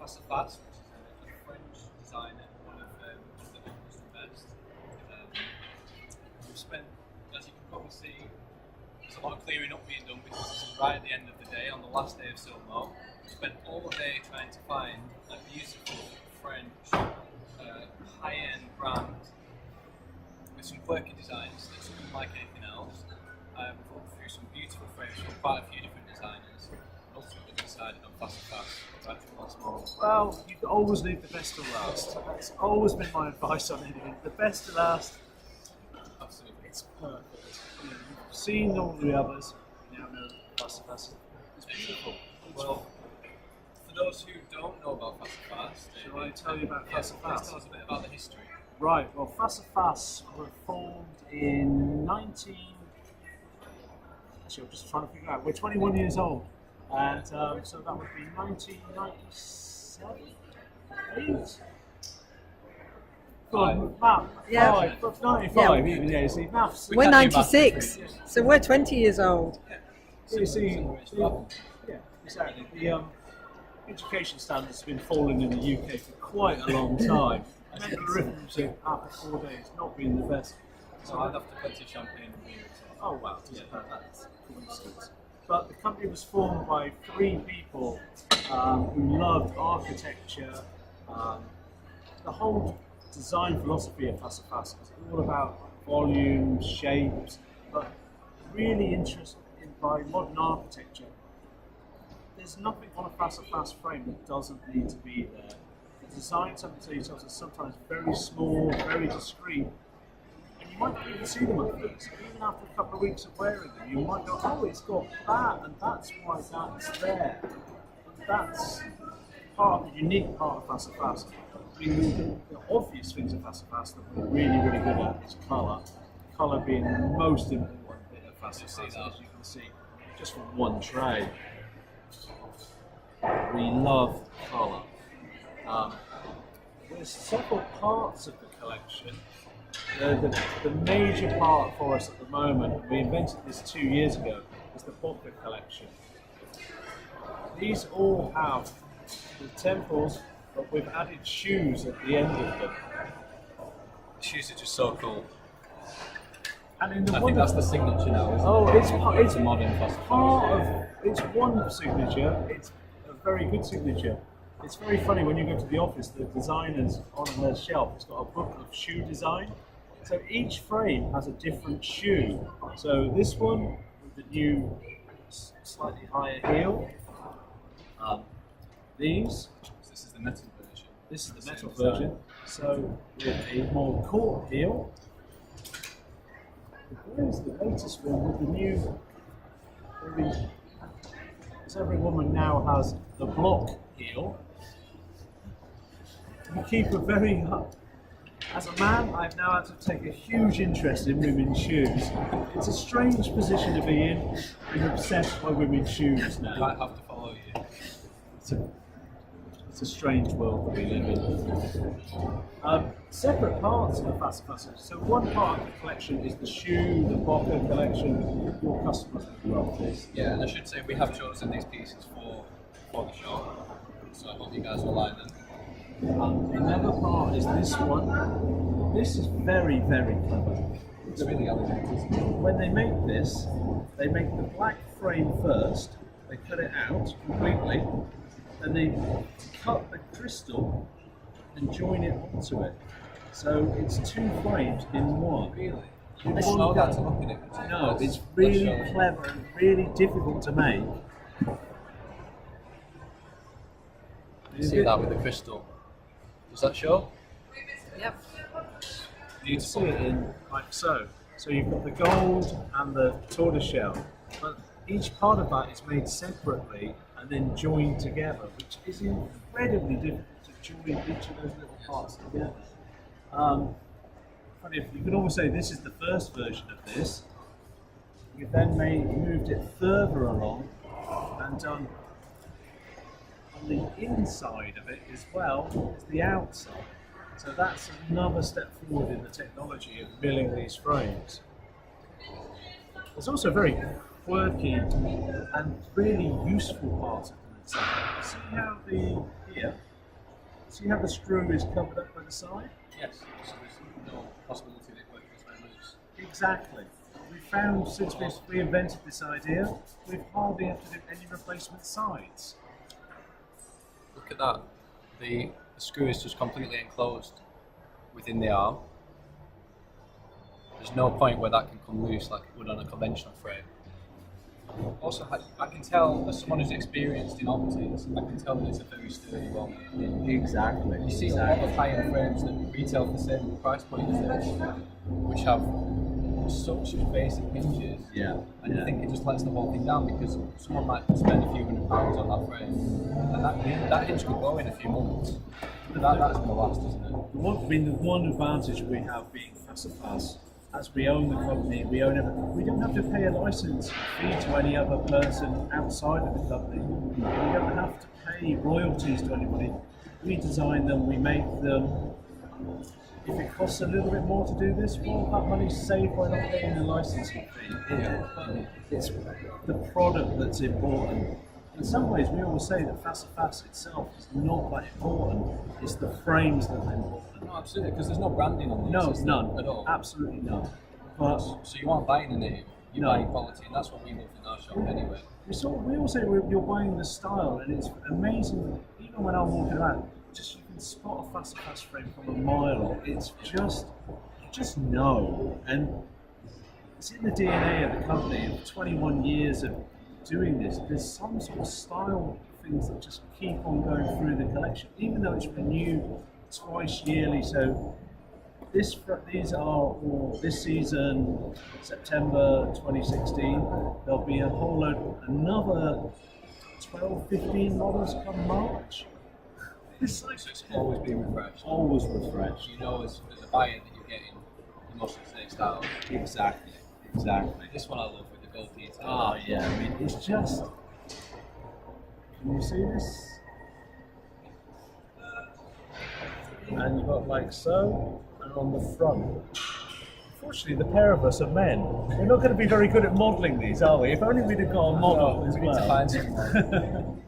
Fast, which is a French designer, one of the oldest and best. We've spent, as you can probably see, there's a lot of clearing up being done because this is right at the end of the day, on the last day of Silmo. We spent all day trying to find a beautiful French high-end brand with some quirky designs that's unlike anything else. We've looked through some beautiful frames from quite a few different designers. Ultimately decided on Fast, right from last moment. Well, you can always leave the best to last. That's always been my advice on anything. The best to last. Absolutely. It's perfect. You know, you've seen all the others. You now know Fast. It's beautiful. Well, for those who don't know about Fast, shall I tell you about Fast? Please tell us a bit about the history. Right. Well, Fast were formed in 19. Actually, I'm just trying to figure out. We're 21 years old. And so that would be 1997, 8? Yeah. 95, even, yeah, you see, maths. We're 96, so we're 20 years old. So you see, yeah, exactly. The education standards have been falling in the UK for quite a long time. Mental arithmetic after 4 days not being the best. So I'd have to put your champagne and beer. Oh wow, yeah, that's a coincidence. But the company was formed by 3 people who loved architecture. The whole design philosophy of Fast is all about volume, shapes, but really interested by modern architecture. There's nothing on a Fast frame that doesn't need to be there. The designs of the details are sometimes very small, very discreet. You might not even see them at first. Even after a couple of weeks of wearing them, you might go, oh, it's got that, and that's why that's there. And that's part of the unique part of Fast. I mean, the obvious things of Fast that we're really good at is colour. Colour being the most important bit of Fast, as you can see, just from one tray. We love colour. There's several parts of the collection. The major part for us at the moment, we invented this 2 years ago, is the pocket collection. These all have the temples, but we've added shoes at the end of them. The shoes are just so cool. And in I think that's the signature now, isn't it? It's a modern Fast. It's one signature, it's a very good signature. It's very funny when you go to the office, the designers on her shelf has got a book of shoe design. So each frame has a different shoe. So this one with the new slightly higher heel. These. This is the metal version. This is the metal version. So with a more court heel. Here's the latest one with the new. Because every woman now has the block heel. You keep a very. As a man, I've now had to take a huge interest in women's shoes. It's a strange position to be in. I'm obsessed by women's shoes now. I might have to follow you. It's a strange world that we live in. Separate parts of the Fast. So one part of the collection is the shoe, the Boca collection. Your customers will love this. Yeah, and I should say we have chosen these pieces for the show, so I hope you guys will like them. Another part is this one. This is very clever. It's really elegant, isn't it? When they make this, they make the black frame first, they cut it out completely, and they cut the crystal and join it onto it. So it's 2 frames in one. Really? You didn't know that to look at it. No, it's really clever and really difficult to make. You see that with the crystal? Does that show? Yep. You can see it in like so. So you've got the gold and the tortoiseshell, but each part of that is made separately and then joined together, which is incredibly difficult to join each of those little parts together. Funny, if you could almost say this is the first version of this. You then moved it further along and done on the inside of it as well as the outside. So that's another step forward in the technology of milling these frames. There's also very quirky and really useful parts of the design. See how here See how the screw is covered up by the side? Yes. So there's no possibility that it could just let loose. Exactly. We found since we invented this idea, we've hardly had to do any replacement sides. Look at that. The screw is just completely enclosed within the arm. There's no point where that can come loose like it would on a conventional frame. Also, I can tell, as someone who's experienced in optics, I can tell that it's a very sturdy one. Exactly. You see a lot of high-end frames that retail for the same price point as this, which have such basic hinges, and you think it just lets the whole thing down because someone might spend a few £100 on that frame, and that hinge could go in a few months. But that's going to last, isn't it? The one advantage we have being Fassipass, as we own the company, we own everything. We don't have to pay a license fee to any other person outside of the company. We don't have to pay royalties to anybody. We design them, we make them. If it costs a little bit more to do this, well, that money's saved by not paying a licensing fee. But it's the product that's important. In some ways, we always say that Fassipass itself is not that important. It's the frames that are important. No, absolutely, because there's no branding on these. No, is there, none at all. Absolutely none. But So you aren't buying a name, you're buying quality, and that's what we love in our shop anyway. we all say you're buying the style, and it's amazing. Even when I'm walking around, just you can spot a Fassipass frame from a mile. It's just you just know, and it's in the DNA of the company. Of 21 years of doing this, there's some sort of style things that just keep on going through the collection, even though it's renewed twice yearly. So these are all this season, September 2016. There'll be a whole load, another 12, 15 models come March. So it's always being refreshed. Always refreshed. You know, as a buyer that you're getting the most up-to-date style. Exactly. This one I love with the gold detail. Oh yeah, I mean it's just. Can you see this? And you've got like so, and on the front. Fortunately, the pair of us are men. We're not going to be very good at modelling these, are we? If only we'd have got a model as we need to well. find someone.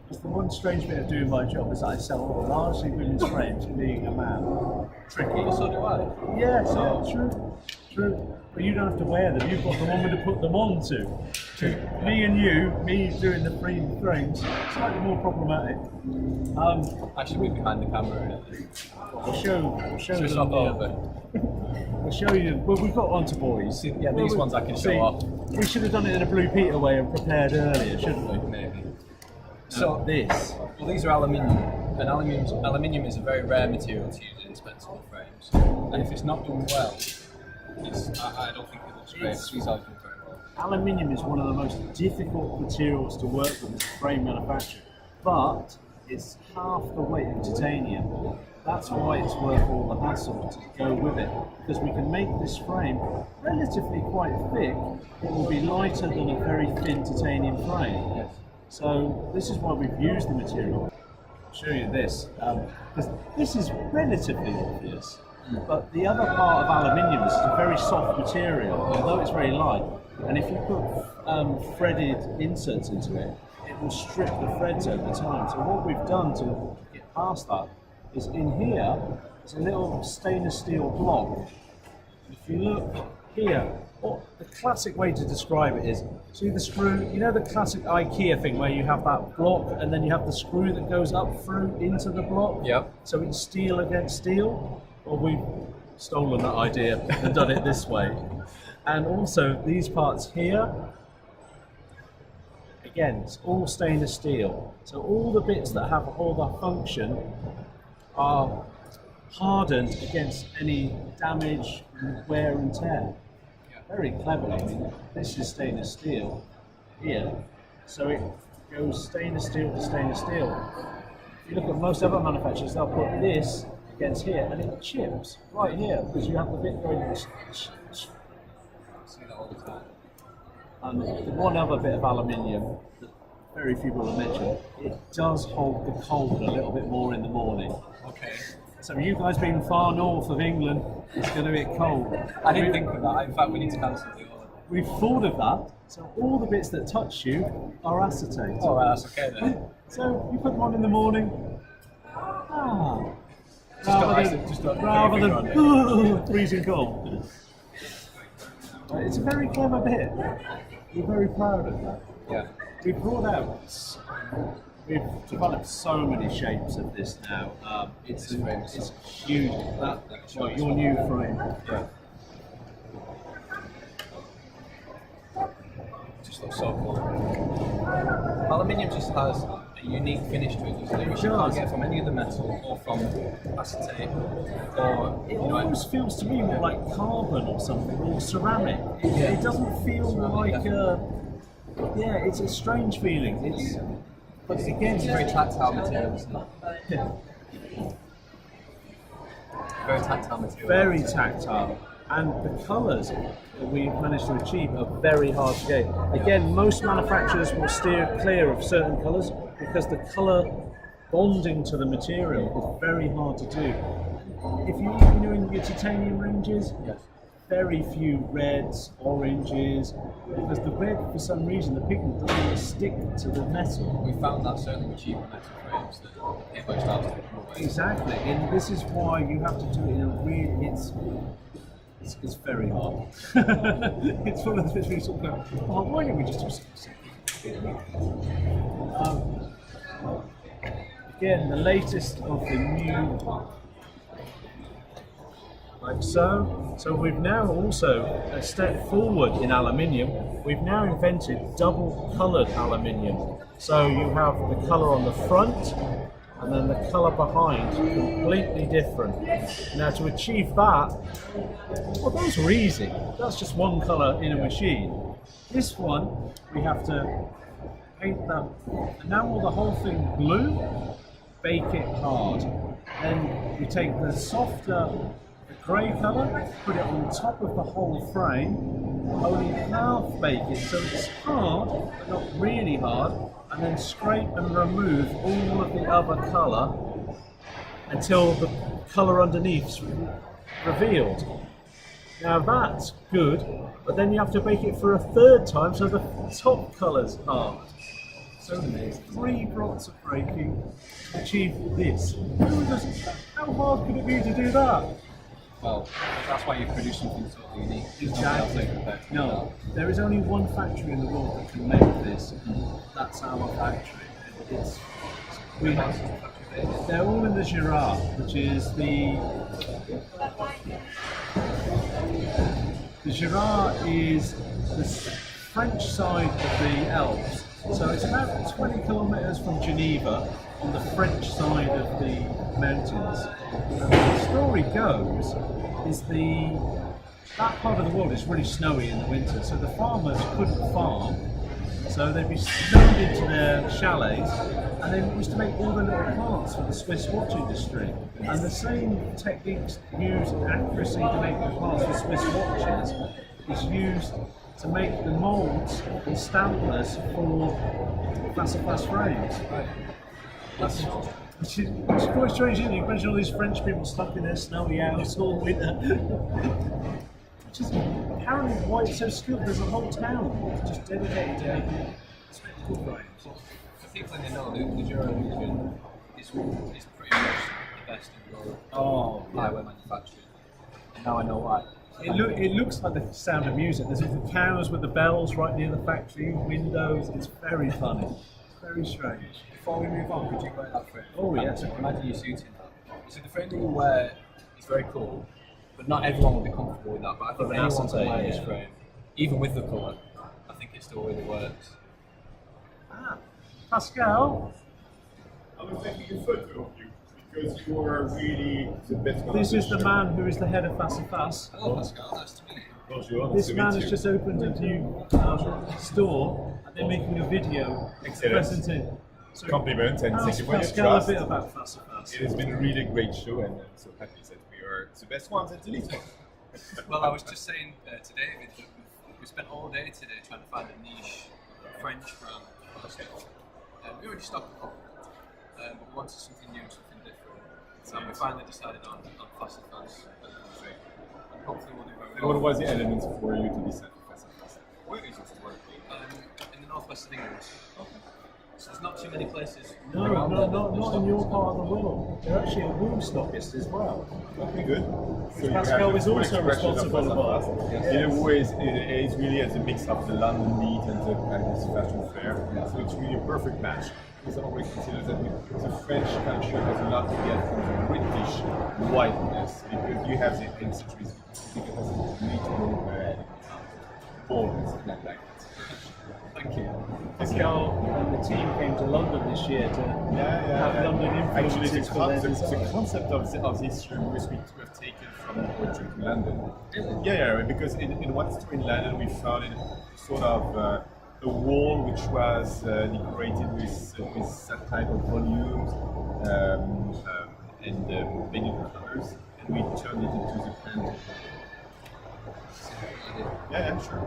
It's the one strange bit of doing my job is I sell largely women's frames, being a man. Tricky. So do I. Yes, true. But you don't have to wear them. You've got the woman to put them on to. Me and you, me doing the free frames, slightly more problematic. Actually, we're behind the camera. We'll show So them. swap over. We'll show you. Well, we've got onto boys. Yeah, these ones I can show off. We should have done it in a Blue Peter way and prepared earlier, shouldn't we? Maybe. So this. Well, these are aluminium, and aluminium is a very rare material to use in dispensable frames. And if it's not done well, I don't think it looks great. These are done very well. Aluminium is one of the most difficult materials to work with as a frame manufacturer, but it's half the weight of titanium. That's why it's worth all the hassle to go with it, because we can make this frame relatively quite thick. It will be lighter than a very thin titanium frame. Yes. So this is why we've used the material. I'll show you this, because this is relatively obvious, but the other part of aluminium is it's a very soft material, although it's very light. And if you put threaded inserts into it, it will strip the threads over time. So what we've done to get past that is in here, there's a little stainless steel block. If you look here, the classic way to describe it is, see the screw, you know the classic IKEA thing where you have that block and then you have the screw that goes up through into the block? Yep. So it's steel against steel? Well, we've stolen that idea and done it this way. And also these parts here, again, it's all stainless steel. So all the bits that have all the function are hardened against any damage, wear and tear. Very clever. I mean, this is stainless steel here, so it goes stainless steel to stainless steel. If you look at most other manufacturers, they'll put this against here and it chips right here because you have the bit going. See that all the time. And the one other bit of aluminium that very few people have mentioned, it does hold the cold a little bit more in the morning. Okay. So you guys being far north of England, it's going to get cold. I didn't think of that. In fact, we need to cancel the order. We've thought of that, so all the bits that touch you are acetate. Oh, right, that's okay then. So you put them on in the morning, Ah. Just got Rather finger than freezing cold. It's a very clever bit. We're very proud of that. Yeah. We've brought out, we've developed so many shapes of this now. It's huge. Well, your new frame. Yeah. Just looks so cool. Aluminium just has a unique finish to it, doesn't it? Which you can't get from any other metal or from acetate. Or It almost feels to me more like carbon or something, or ceramic. It doesn't feel like it's a strange feeling. But again, it's a very tactile material, isn't it? Very tactile material. Very tactile. And the colours that we've managed to achieve are very hard to get. Again, most manufacturers will steer clear of certain colours because the colour bonding to the material is very hard to do. If you know in your titanium ranges, very few reds, oranges, because the red, for some reason, the pigment doesn't really stick to the metal. We found that certainly with cheaper metal frames that it much starts to come away. Exactly, and this is why you have to do it in a really, it's very hard. It's one of the things we sort of go, oh, why don't we just do something? Again, the latest of the new, like so. So we've now also a step forward in aluminium. We've now invented double coloured aluminium. So you have the colour on the front and then the colour behind, completely different. Now to achieve that, well, those were easy. That's just one colour in a machine. This one, we have to paint them, enamel the whole thing blue, bake it hard. Then we take the softer grey colour, put it on top of the whole frame, only half bake it so it's hard, but not really hard, and then scrape and remove all of the other colour until the colour underneath's revealed. Now that's good, but then you have to bake it for a third time so the top colour's hard. So 3 blocks of breaking to achieve this. How hard could it be to do that? Well, that's why you produce something totally unique. Exactly. No, there is only one factory in the world that can make this, and that's our factory. They're all in the Girard, which is the Girard is the French side of the Alps. So it's about 20 kilometres from Geneva on the French side of the mountains. And the story goes is that part of the world is really snowy in the winter, so the farmers couldn't farm. So they'd be snowed into their chalets, and they used to make all the little parts for the Swiss watch industry. And the same techniques used in accuracy to make the parts for Swiss watches is used to make the moulds and stamplers for face-à-face frames. Which is quite strange, isn't it? You imagine all these French people stuck in their snowy house all winter. Which is apparently why it's so skilled. There's a whole town just dedicated to making spectacle frames. For people in the know, the Jura region is pretty much the best in the world. Oh, Eyewear manufacturing. And now I know why. It looks like the Sound of Music. There's the cows with the bells right near the factory windows. It's very funny. It's very strange. Before we move on, could you wear that frame? Oh yes. Imagine you suiting that. So the frame that you wear is very cool, but not everyone will be comfortable with that. But I think anyone can wear this frame, even with the colour. I think it still really works. Pascal, I was taking a photo of you because you are really the best one. this is the man who is the head of face-à-face. Hello Pascal, nice to meet you. Bonjour, This nice to man meet has you. just opened a new store and they're making a video Excellent. presenting. So Compliment and thank you for your Pascal a trust. bit about face-à-face. It has been a really great show and I'm so happy that we are the best ones at the least. Well, I was just saying to David that we spent all day today trying to find a niche French brand. We already stocked a couple, but we wanted something new, something different. So we finally decided on face-à-face. And hopefully we'll do very And well. what was the element for you to decide to face-à-face? Where is it working? In the northwest of England. There's not too many places No, around no, there that not do in your stockings. part of the world. They're actually a wool stockist as well. Okay, good. So you Pascal have the is full also expression of responsible Western for. class. In a way, it's really as a mix of the London meet and this fashion fair. So it's really a perfect match. It's always considered that the French culture has a lot to get from the British whiteness because you have the ancestries because it has a little borders like that. Thank you. Pascal and the team came to London this year to have London Actually, influences for their the design. concept of this year was we have taken from the poetry to London. Really? Yeah, because in one store in London we found sort of a wall which was decorated with that type of volumes and many colors, and we turned it into the painting. Yeah, sure.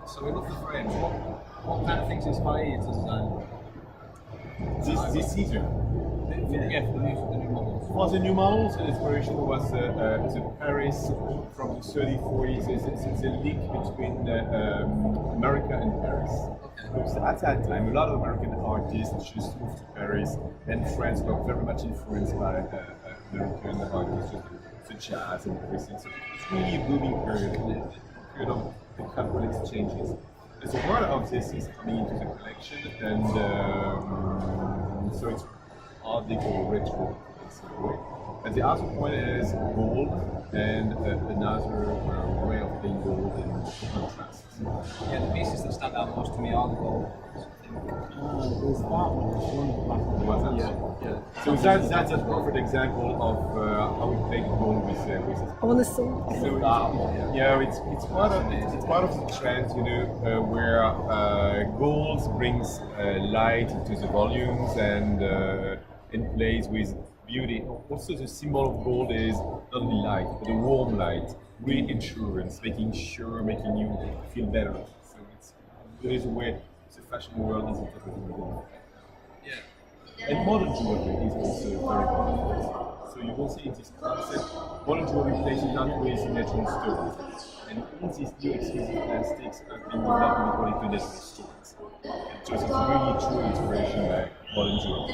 So we love the frames. What kind of things inspire you to design? This season. Yeah, for the new models. For the new models, the inspiration was the Paris from the 30s, 40s. It's a link between America and Paris. Because at that time, a lot of American artists just moved to Paris, and France were very much influenced by American artists, the jazz and everything. So it's really a booming period, period of the cultural exchanges. And so part of this is coming into the collection, and so it's Art Deco retro, basically. And the other point is gold, and another way of playing gold in contrast. Yeah, the pieces that stand out most to me are the gold ones. There's that one. What's that? Yeah. So that's a perfect example of how we play gold with I want to see. So it's part of the trend, where gold brings light into the volumes and plays with beauty. Also, the symbol of gold is not only light, but a warm light, really insurance, making you feel better. So there is a way the fashion world is interpreting gold. Yeah. And modern jewelry is also very important. So you will see in this concept, modern jewelry plays a lot with natural stones. And all these new exclusive plastics have been developed according to natural stones. And so it's really true inspiration by modern jewelry.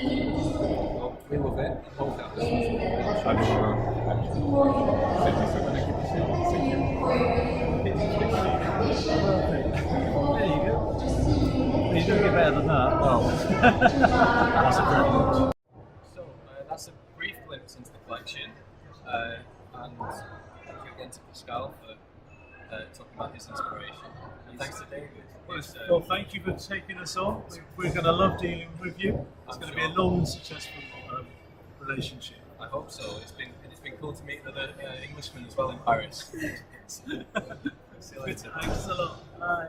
Well, we love it. Hope that was useful. I'm sure. Thank you so much. Thank you. There you go. You don't get better than that. That's a privilege. So that's a brief glimpse into the collection, and thank you again to Pascal for talking about his inspiration. And thanks to David. Well, thank you for taking us on. We're going to love dealing with you. It's going to be a long, successful relationship. I hope so. It's been cool to meet another Englishman as well in Paris. See you later. Thanks a lot. Bye.